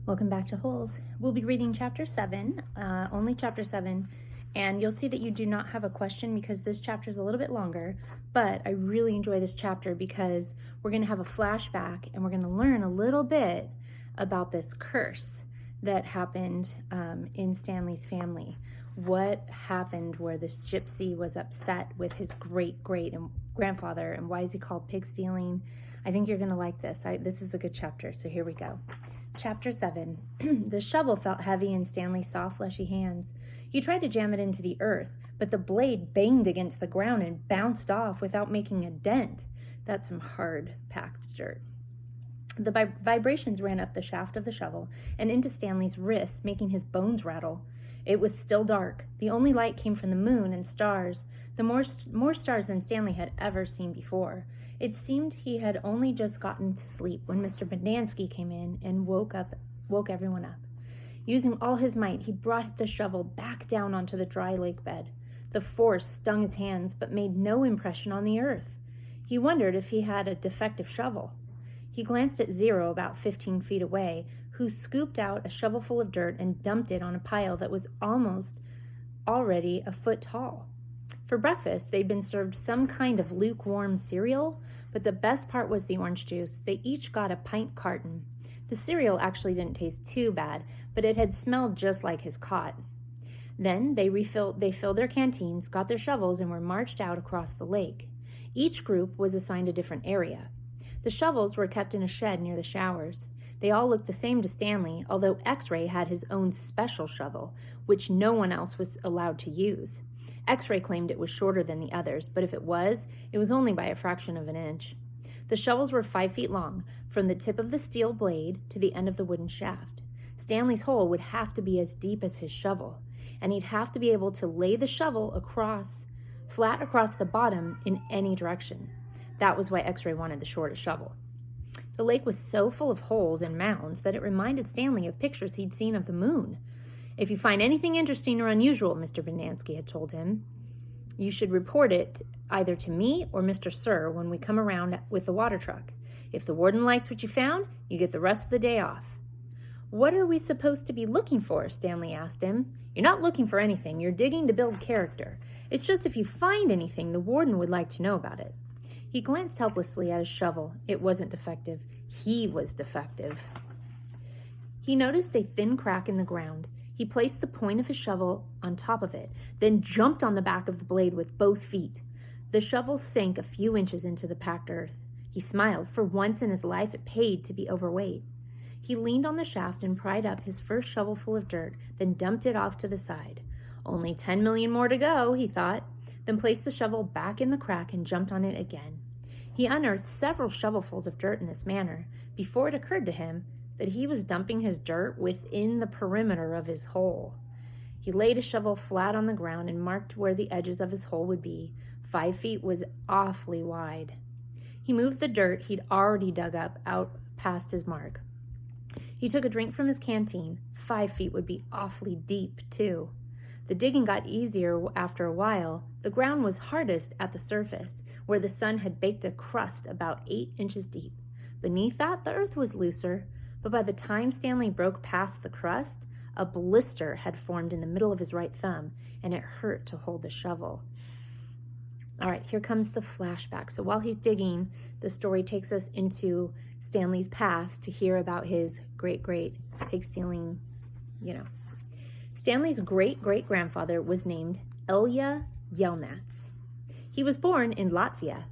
Welcome back to Holes. We'll be reading chapter 7, only chapter 7, and you'll see that you do not have a question because this chapter is a little bit longer, but I really enjoy this chapter because we're going to have a flashback and we're going to learn a little bit about this curse that happened in Stanley's family. What happened where this gypsy was upset with his great-grandfather, and why is he called pig stealing? I think you're going to like this. This is a good chapter, so here we go. Chapter 7. The shovel felt heavy in Stanley's soft, fleshy hands. He tried to jam it into the earth, but the blade banged against the ground and bounced off without making a dent. That's some hard-packed dirt. The vibrations ran up the shaft of the shovel and into Stanley's wrist, making his bones rattle. It was still dark. The only light came from the moon and stars, the more stars than Stanley had ever seen before. It seemed he had only just gotten to sleep when Mr. Bodansky came in and woke everyone up. Using all his might, he brought the shovel back down onto the dry lake bed. The force stung his hands but made no impression on the earth. He wondered if he had a defective shovel. He glanced at Zero about 15 feet away, who scooped out a shovelful of dirt and dumped it on a pile that was almost already a foot tall. For breakfast, they'd been served some kind of lukewarm cereal, but the best part was the orange juice. They each got a pint carton. The cereal actually didn't taste too bad, but it had smelled just like his cot. Then they filled their canteens, got their shovels, and were marched out across the lake. Each group was assigned a different area. The shovels were kept in a shed near the showers. They all looked the same to Stanley, although X-Ray had his own special shovel, which no one else was allowed to use. X-Ray claimed it was shorter than the others, but if it was only by a fraction of an inch. The shovels were 5 feet long, from the tip of the steel blade to the end of the wooden shaft. Stanley's hole would have to be as deep as his shovel, and he'd have to be able to lay the shovel flat across the bottom in any direction. That was why X-Ray wanted the shortest shovel. The lake was so full of holes and mounds that it reminded Stanley of pictures he'd seen of the moon. If you find anything interesting or unusual, Mr. Bodansky had told him, you should report it either to me or Mr. Sir when we come around with the water truck. If the warden likes what you found, you get the rest of the day off. What are we supposed to be looking for? Stanley asked him. You're not looking for anything. You're digging to build character. It's just if you find anything, the warden would like to know about it. He glanced helplessly at his shovel. It wasn't defective. He was defective. He noticed a thin crack in the ground. He placed the point of his shovel on top of it, then jumped on the back of the blade with both feet. The shovel sank a few inches into the packed earth. He smiled. For once in his life, it paid to be overweight. He leaned on the shaft and pried up his first shovelful of dirt, then dumped it off to the side. Only 10 million more to go, he thought, then placed the shovel back in the crack and jumped on it again. He unearthed several shovelfuls of dirt in this manner before it occurred to him that he was dumping his dirt within the perimeter of his hole. He laid his shovel flat on the ground and marked where the edges of his hole would be. 5 feet was awfully wide. He moved the dirt he'd already dug up out past his mark. He took a drink from his canteen. 5 feet would be awfully deep, too. The digging got easier after a while. The ground was hardest at the surface, where the sun had baked a crust about 8 inches deep. Beneath that, the earth was looser, but by the time Stanley broke past the crust, a blister had formed in the middle of his right thumb, and it hurt to hold the shovel. All right, here comes the flashback. So while he's digging, the story takes us into Stanley's past to hear about his great pig stealing, Stanley's great-great-grandfather was named Ilya Yelnats. He was born in Latvia.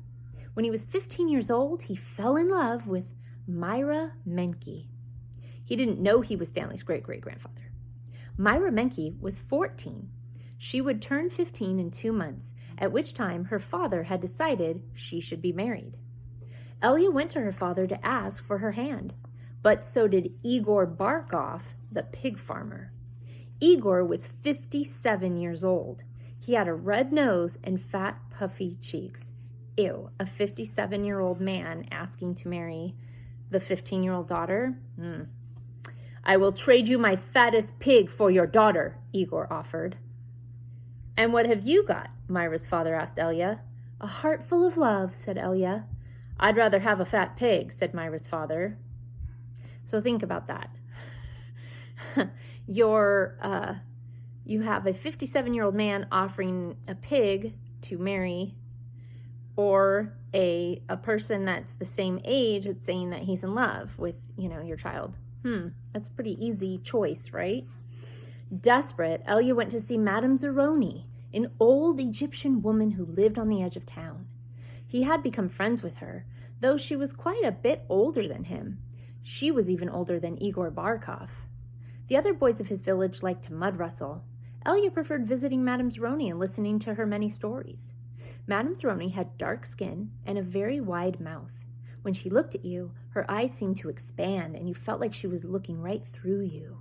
When he was 15 years old, he fell in love with Myra Menke. He didn't know he was Stanley's great-great-grandfather. Myra Menke was 14. She would turn 15 in 2 months, at which time her father had decided she should be married. Elia went to her father to ask for her hand, but so did Igor Barkov, the pig farmer. Igor was 57 years old. He had a red nose and fat, puffy cheeks. Ew, a 57-year-old man asking to marry the 15-year-old daughter? I will trade you my fattest pig for your daughter, Igor offered. And what have you got? Myra's father asked Elia. A heart full of love, said Elia. I'd rather have a fat pig, said Myra's father. So think about that. you have a 57-year-old man offering a pig to marry, or a person that's the same age that's saying that he's in love with, your child. That's a pretty easy choice, right? Desperate, Elia went to see Madame Zeroni, an old Egyptian woman who lived on the edge of town. He had become friends with her, though she was quite a bit older than him. She was even older than Igor Barkov. The other boys of his village liked to mud wrestle. Elia preferred visiting Madame Zeroni and listening to her many stories. Madame Zeroni had dark skin and a very wide mouth. When she looked at you, her eyes seemed to expand, and you felt like she was looking right through you.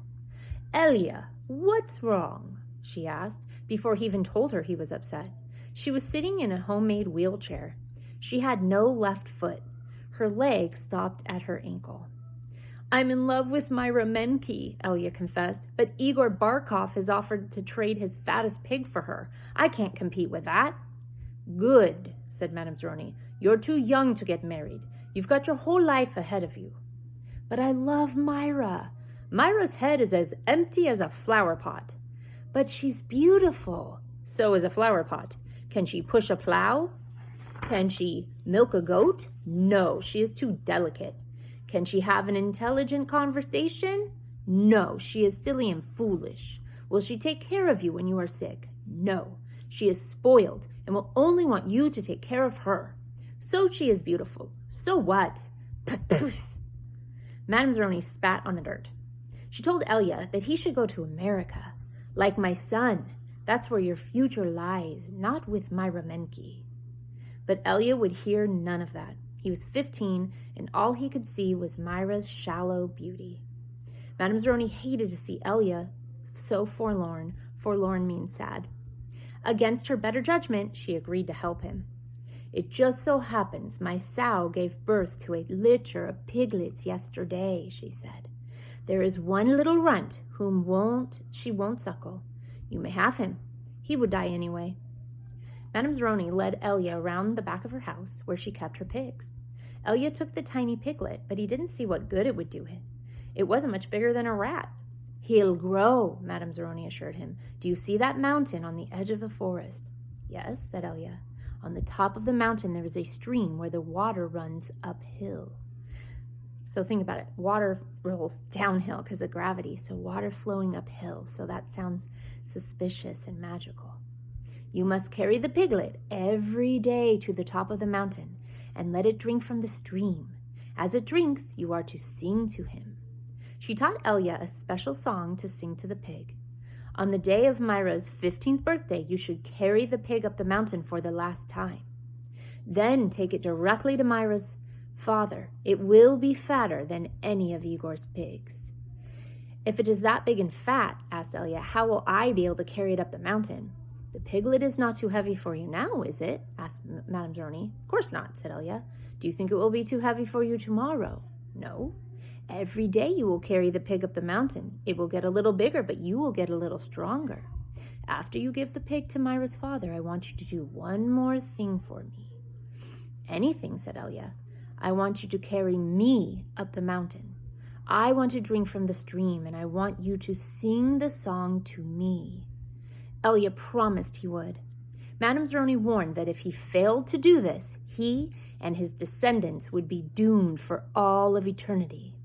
"Elia, what's wrong?" she asked, before he even told her he was upset. She was sitting in a homemade wheelchair. She had no left foot. Her leg stopped at her ankle. "I'm in love with Myra Menke," Elia confessed, "but Igor Barkov has offered to trade his fattest pig for her. I can't compete with that." "Good," said Madame Zeroni. "You're too young to get married. You've got your whole life ahead of you." "But I love Myra. Myra's head is as empty as a flower pot." "But she's beautiful." "So is a flower pot. Can she push a plow? Can she milk a goat? No, she is too delicate. Can she have an intelligent conversation? No, she is silly and foolish. Will she take care of you when you are sick? No, she is spoiled and will only want you to take care of her. So she is beautiful. So what?" Madame Zeroni spat on the dirt. She told Elia that he should go to America. "Like my son, that's where your future lies, not with Myra Menke." But Elia would hear none of that. He was 15, and all he could see was Myra's shallow beauty. Madame Zeroni hated to see Elia so forlorn. Forlorn means sad. Against her better judgment, she agreed to help him. "It just so happens my sow gave birth to a litter of piglets yesterday," she said. "There is one little runt whom she won't suckle. You may have him. He would die anyway." Madame Zeroni led Elia around the back of her house where she kept her pigs. Elia took the tiny piglet, but he didn't see what good it would do him. It wasn't much bigger than a rat. "He'll grow," Madame Zeroni assured him. "Do you see that mountain on the edge of the forest?" "Yes," said Elia. "On the top of the mountain there is a stream where the water runs uphill." So think about it. Water rolls downhill because of gravity, so water flowing uphill. So that sounds suspicious and magical. "You must carry the piglet every day to the top of the mountain and let it drink from the stream. As it drinks, you are to sing to him." She taught Elia a special song to sing to the pig. "On the day of Myra's 15th birthday, you should carry the pig up the mountain for the last time. Then take it directly to Myra's father. It will be fatter than any of Igor's pigs." "If it is that big and fat," asked Elia, "how will I be able to carry it up the mountain?" "The piglet is not too heavy for you now, is it?" asked Madame Zeroni. "Of course not," said Elia. "Do you think it will be too heavy for you tomorrow?" "No. Every day you will carry the pig up the mountain. It will get a little bigger, but you will get a little stronger. After you give the pig to Myra's father, I want you to do one more thing for me." "Anything," said Elia. "I want you to carry me up the mountain. I want to drink from the stream, and I want you to sing the song to me." Elia promised he would. Madame Zeroni warned that if he failed to do this, he and his descendants would be doomed for all of eternity.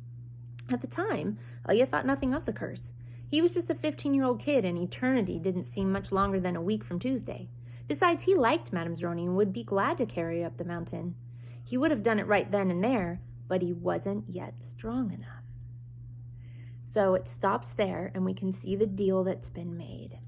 At the time, Elia thought nothing of the curse. He was just a 15-year-old kid, and eternity didn't seem much longer than a week from Tuesday. Besides, he liked Madame Zeroni and would be glad to carry her up the mountain. He would have done it right then and there, but he wasn't yet strong enough. So it stops there, and we can see the deal that's been made.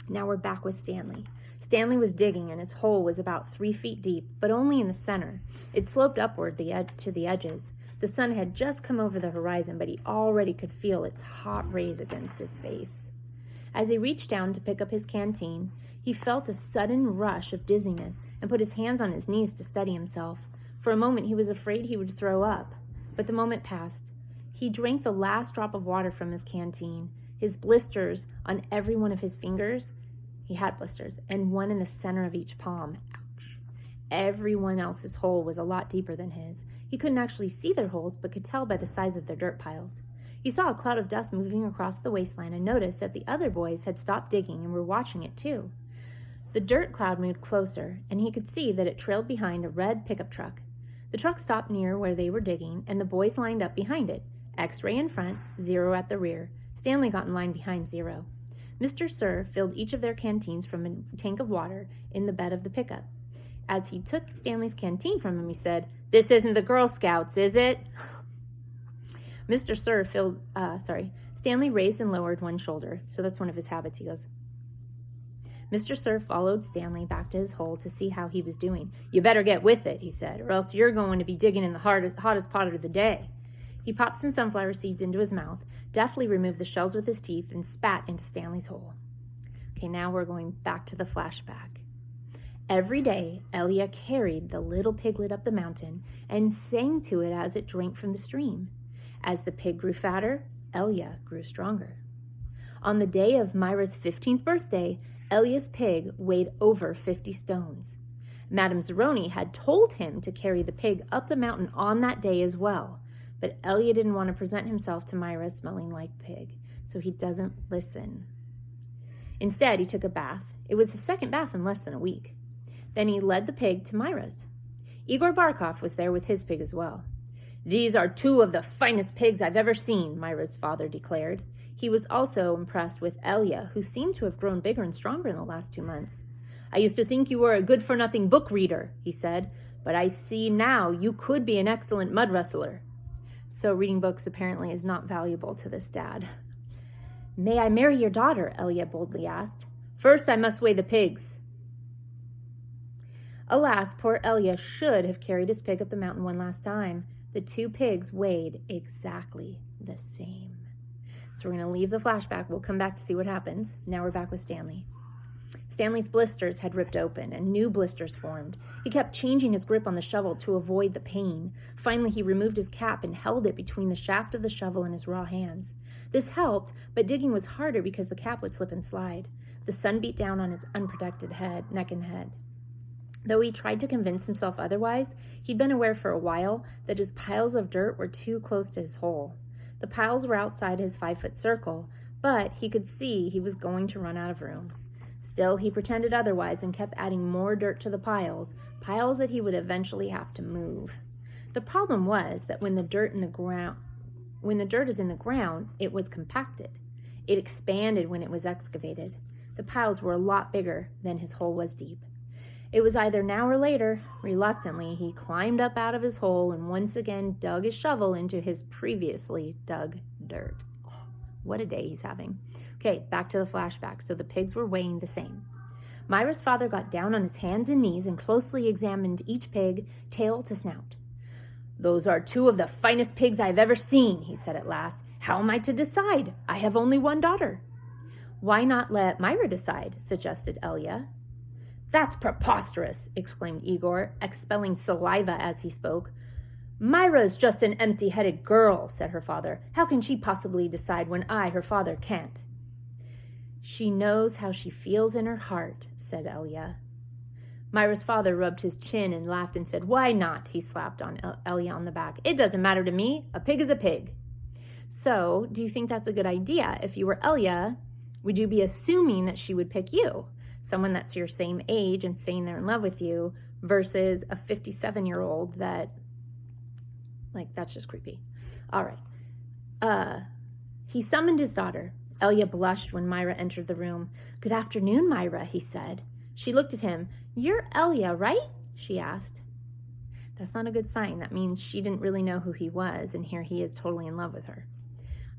Now we're back with Stanley. Stanley was digging, and his hole was about 3 feet deep, but only in the center. It sloped upward to the edges. The sun had just come over the horizon, but he already could feel its hot rays against his face. As he reached down to pick up his canteen, he felt a sudden rush of dizziness and put his hands on his knees to steady himself. For a moment, he was afraid he would throw up, but the moment passed. He drank the last drop of water from his canteen. His blisters on every one of his fingers, he had blisters, and one in the center of each palm. Ouch. Everyone else's hole was a lot deeper than his. He couldn't actually see their holes, but could tell by the size of their dirt piles. He saw a cloud of dust moving across the wasteland and noticed that the other boys had stopped digging and were watching it too. The dirt cloud moved closer, and he could see that it trailed behind a red pickup truck. The truck stopped near where they were digging, and the boys lined up behind it. X-ray in front, Zero at the rear. Stanley got in line behind Zero. Mr. Sir filled each of their canteens from a tank of water in the bed of the pickup. As he took Stanley's canteen from him, he said, "This isn't the Girl Scouts, is it?" Stanley raised and lowered one shoulder, so that's one of his habits. He goes, Mr. Sir followed Stanley back to his hole to see how he was doing. "You better get with it," he said, "or else you're going to be digging in the hottest part of the day." He popped some sunflower seeds into his mouth, deftly removed the shells with his teeth, and spat into Stanley's hole. Okay, now we're going back to the flashback. Every day, Elia carried the little piglet up the mountain and sang to it as it drank from the stream. As the pig grew fatter, Elia grew stronger. On the day of Myra's 15th birthday, Elia's pig weighed over 50 stones. Madame Zeroni had told him to carry the pig up the mountain on that day as well, but Elia didn't want to present himself to Myra smelling like pig, so he doesn't listen. Instead, he took a bath. It was his second bath in less than a week. Then he led the pig to Myra's. Igor Barkov was there with his pig as well. "These are two of the finest pigs I've ever seen," Myra's father declared. He was also impressed with Elia, who seemed to have grown bigger and stronger in the last 2 months. "I used to think you were a good-for-nothing book reader," he said, "but I see now you could be an excellent mud wrestler." So reading books apparently is not valuable to this dad. "May I marry your daughter?" Elia boldly asked. "First, I must weigh the pigs." Alas, poor Elia should have carried his pig up the mountain one last time. The 2 pigs weighed exactly the same. So we're going to leave the flashback. We'll come back to see what happens. Now we're back with Stanley. Stanley's blisters had ripped open and new blisters formed. He kept changing his grip on the shovel to avoid the pain. Finally, he removed his cap and held it between the shaft of the shovel and his raw hands. This helped, but digging was harder because the cap would slip and slide. The sun beat down on his unprotected neck and head. Though he tried to convince himself otherwise, he'd been aware for a while that his piles of dirt were too close to his hole. The piles were outside his 5-foot circle, but he could see he was going to run out of room. Still, he pretended otherwise and kept adding more dirt to the piles that he would eventually have to move. The problem was that when the dirt is in the ground, it was compacted. It expanded when it was excavated. The piles were a lot bigger than his hole was deep. It was either now or later. Reluctantly, he climbed up out of his hole and once again dug his shovel into his previously dug dirt. What a day he's having. Okay, back to the flashback. So the pigs were weighing the same. Myra's father got down on his hands and knees and closely examined each pig, tail to snout. "Those are 2 of the finest pigs I've ever seen," he said at last. "How am I to decide? I have only one daughter." "Why not let Myra decide?" suggested Elia. "That's preposterous!" exclaimed Igor, expelling saliva as he spoke. "Myra's just an empty-headed girl," said her father. "How can she possibly decide when I, her father, can't?" "She knows how she feels in her heart," said Elia. Myra's father rubbed his chin and laughed and said, "Why not?" He slapped on Elia on the back. "It doesn't matter to me. A pig is a pig." "So, do you think that's a good idea? If you were Elia, would you be assuming that she would pick you? Someone that's your same age and saying they're in love with you versus a 57-year-old that, that's just creepy. All right. He summoned his daughter. Elia blushed when Myra entered the room. "Good afternoon, Myra," he said. She looked at him. "You're Elia, right?" she asked. That's not a good sign. That means she didn't really know who he was, and here he is totally in love with her.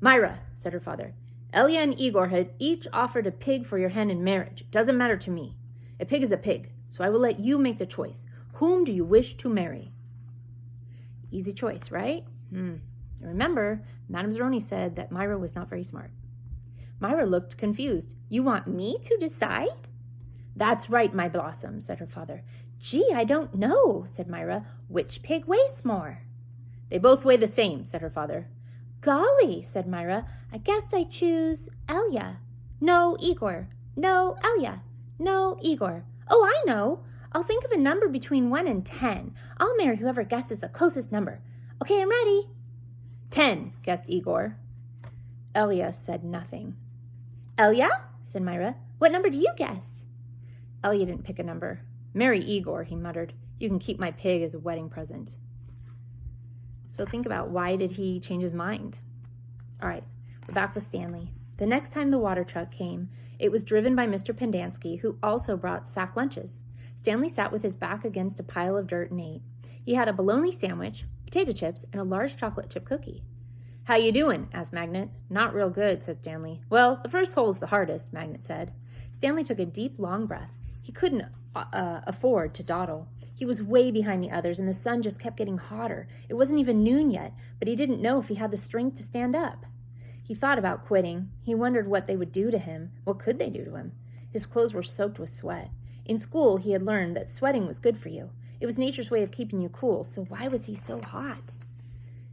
"Myra," said her father, "Elia and Igor had each offered a pig for your hand in marriage. It doesn't matter to me. A pig is a pig, so I will let you make the choice. Whom do you wish to marry?" Easy choice, right? Remember, Madame Zeroni said that Myra was not very smart. Myra looked confused. "You want me to decide?" "That's right, my blossom," said her father. "Gee, I don't know," said Myra. "Which pig weighs more?" "They both weigh the same," said her father. "Golly," said Myra, "I guess I choose Elia." "No, Igor." "No, Elia." "No, Igor." "Oh, I know. I'll think of a number between 1 and 10. I'll marry whoever guesses the closest number. Okay, I'm ready." 10, guessed Igor. Elia said nothing. "Elia?" said Myra. "What number do you guess?" Elia didn't pick a number. "Marry Igor," he muttered. "You can keep my pig as a wedding present." So think about, why did he change his mind? All right, we're back with Stanley. The next time the water truck came, it was driven by Mr. Pendanski, who also brought sack lunches. Stanley sat with his back against a pile of dirt and ate. He had a bologna sandwich, potato chips, and a large chocolate chip cookie. "How you doing?" asked Magnet. "Not real good," said Stanley. "Well, the first hole's the hardest," Magnet said. Stanley took a deep, long breath. He couldn't afford to dawdle. He was way behind the others, and the sun just kept getting hotter. It wasn't even noon yet, but he didn't know if he had the strength to stand up. He thought about quitting. He wondered what they would do to him. What could they do to him? His clothes were soaked with sweat. In school, he had learned that sweating was good for you. It was nature's way of keeping you cool, so why was he so hot?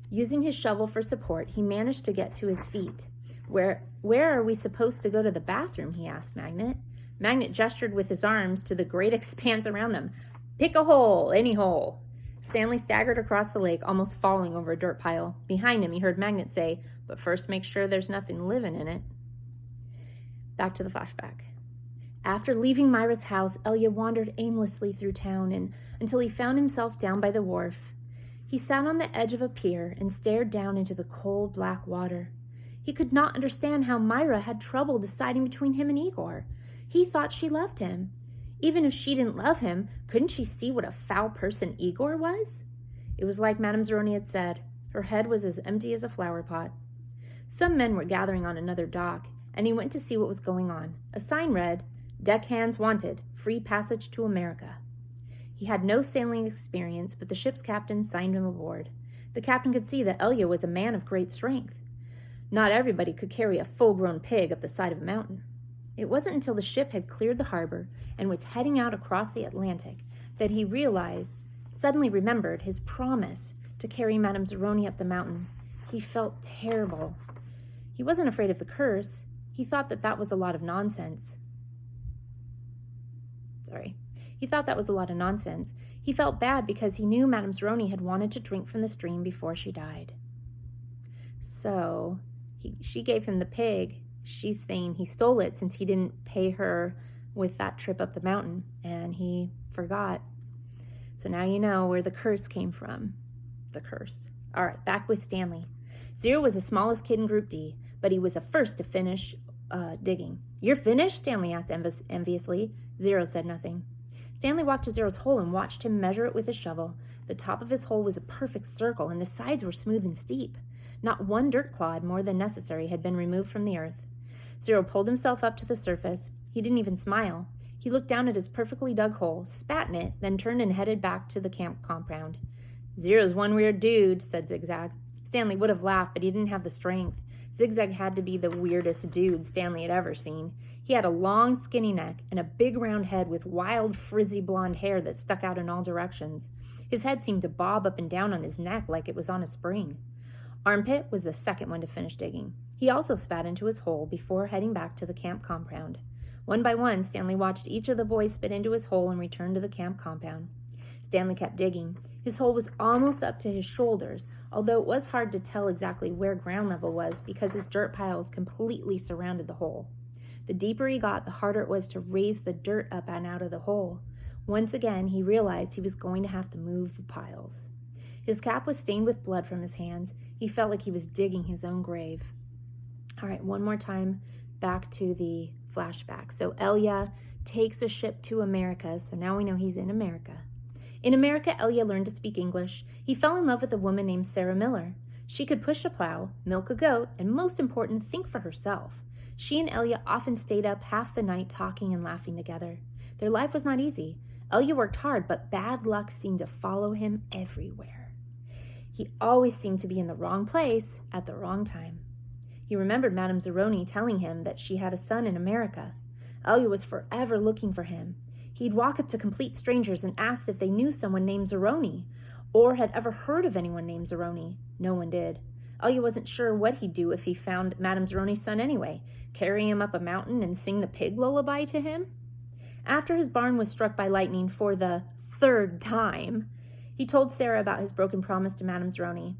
Using his shovel for support, he managed to get to his feet. Where are we supposed to go to the bathroom?" he asked Magnet. Magnet gestured with his arms to the great expanse around them. "Pick a hole, any hole." Stanley staggered across the lake, almost falling over a dirt pile. Behind him, he heard Magnet say, "But first make sure there's nothing living in it." Back to the flashback. After leaving Myra's house, Elia wandered aimlessly through town until he found himself down by the wharf. He sat on the edge of a pier and stared down into the cold, black water. He could not understand how Myra had trouble deciding between him and Igor. He thought she loved him. Even if she didn't love him, couldn't she see what a foul person Igor was? It was like Madame Zeroni had said. Her head was as empty as a flower pot. Some men were gathering on another dock, and he went to see what was going on. A sign read, "Deckhands wanted, free passage to America." He had no sailing experience, but the ship's captain signed him aboard. The captain could see that Elia was a man of great strength. Not everybody could carry a full-grown pig up the side of a mountain. It wasn't until the ship had cleared the harbor and was heading out across the Atlantic that he suddenly remembered his promise to carry Madame Zeroni up the mountain. He felt terrible. He wasn't afraid of the curse. He thought that was a lot of nonsense. He thought that was a lot of nonsense. He felt bad because he knew Madame Zeroni had wanted to drink from the stream before she died. So she gave him the pig. She's saying he stole it since he didn't pay her with that trip up the mountain, and he forgot. So now you know where the curse came from. The curse. All right, back with Stanley. Zero was the smallest kid in Group D, but he was the first to finish digging. "You're finished?" Stanley asked enviously. Zero said nothing. Stanley walked to Zero's hole and watched him measure it with his shovel. The top of his hole was a perfect circle, and the sides were smooth and steep. Not one dirt clod more than necessary had been removed from the earth. Zero pulled himself up to the surface. He didn't even smile. He looked down at his perfectly dug hole, spat in it, then turned and headed back to the camp compound. "Zero's one weird dude," said Zigzag. Stanley would have laughed, but he didn't have the strength. Zigzag had to be the weirdest dude Stanley had ever seen. He had a long, skinny neck and a big round head with wild, frizzy blonde hair that stuck out in all directions. His head seemed to bob up and down on his neck like it was on a spring. Armpit was the second one to finish digging. He also spat into his hole before heading back to the camp compound. One by one, Stanley watched each of the boys spit into his hole and return to the camp compound. Stanley kept digging. His hole was almost up to his shoulders, although it was hard to tell exactly where ground level was because his dirt piles completely surrounded the hole. The deeper he got, the harder it was to raise the dirt up and out of the hole. Once again, he realized he was going to have to move the piles. His cap was stained with blood from his hands. He felt like he was digging his own grave. All right, one more time, back to the flashback. So Elia takes a ship to America, so now we know he's in America. In America, Elia learned to speak English. He fell in love with a woman named Sarah Miller. She could push a plow, milk a goat, and most important, think for herself. She and Elia often stayed up half the night talking and laughing together. Their life was not easy. Elia worked hard, but bad luck seemed to follow him everywhere. He always seemed to be in the wrong place at the wrong time. He remembered Madame Zeroni telling him that she had a son in America. Elia was forever looking for him. He'd walk up to complete strangers and ask if they knew someone named Zeroni, or had ever heard of anyone named Zeroni. No one did. Elia wasn't sure what he'd do if he found Madame Zeroni's son anyway. Carry him up a mountain and sing the pig lullaby to him? After his barn was struck by lightning for the third time, he told Sarah about his broken promise to Madame Zeroni.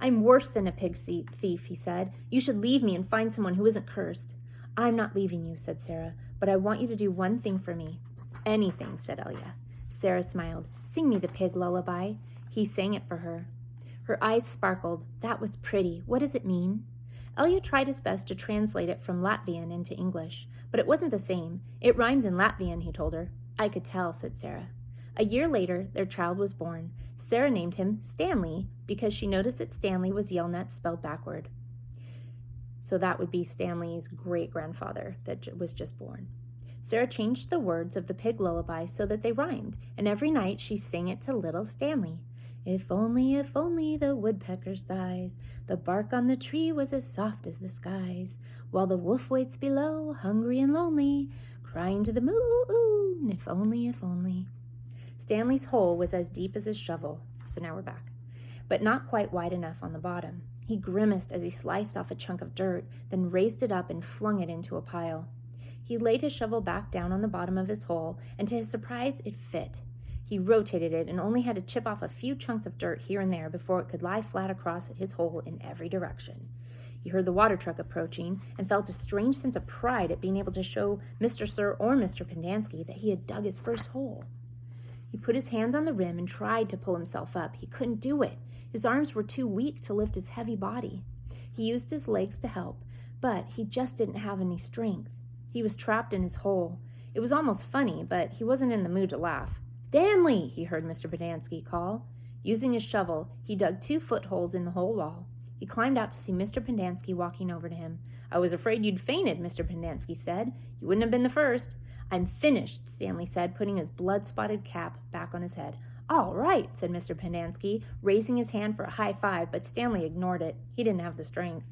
I'm worse than a pig thief, he said. You should leave me and find someone who isn't cursed. I'm not leaving you, said Sarah, but I want you to do one thing for me. Anything, said Elia. Sarah smiled. Sing me the pig lullaby. He sang it for her. Her eyes sparkled. That was pretty. What does it mean? Elia tried his best to translate it from Latvian into English, but it wasn't the same. It rhymes in Latvian, he told her. I could tell, said Sarah. A year later, their child was born. Sarah named him Stanley because she noticed that Stanley was Yelnats spelled backward. So that would be Stanley's great-grandfather that was just born. Sarah changed the words of the pig lullaby so that they rhymed, and every night she sang it to little Stanley. If only the woodpecker sighs, the bark on the tree was as soft as the skies, while the wolf waits below, hungry and lonely, crying to the moon, if only. Stanley's hole was as deep as his shovel, so now we're back, but not quite wide enough on the bottom. He grimaced as he sliced off a chunk of dirt, then raised it up and flung it into a pile. He laid his shovel back down on the bottom of his hole, and to his surprise, it fit. He rotated it and only had to chip off a few chunks of dirt here and there before it could lie flat across his hole in every direction. He heard the water truck approaching and felt a strange sense of pride at being able to show Mr. Sir or Mr. Pendanski that he had dug his first hole. He put his hands on the rim and tried to pull himself up. He couldn't do it. His arms were too weak to lift his heavy body. He used his legs to help, but he just didn't have any strength. He was trapped in his hole. It was almost funny, but he wasn't in the mood to laugh. Stanley, he heard Mr. Pendanski call. Using his shovel, he dug 2 footholes in the hole wall. He climbed out to see Mr. Pendanski walking over to him. I was afraid you'd fainted, Mr. Pendanski said. You wouldn't have been the first. I'm finished, Stanley said, putting his blood-spotted cap back on his head. All right, said Mr. Pendanski, raising his hand for a high five, but Stanley ignored it. He didn't have the strength.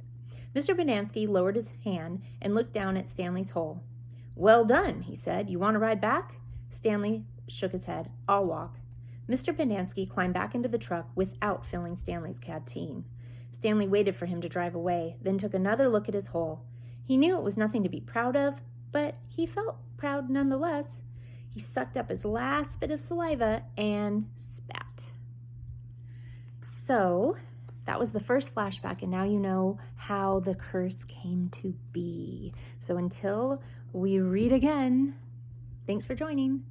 Mr. Pendanski lowered his hand and looked down at Stanley's hole. Well done, he said. You want to ride back? Stanley shook his head. I'll walk. Mr. Pendanski climbed back into the truck without filling Stanley's canteen. Stanley waited for him to drive away, then took another look at his hole. He knew it was nothing to be proud of, but he felt proud nonetheless. He sucked up his last bit of saliva and spat. So, that was the first flashback, and now you know how the curse came to be. So until we read again, thanks for joining.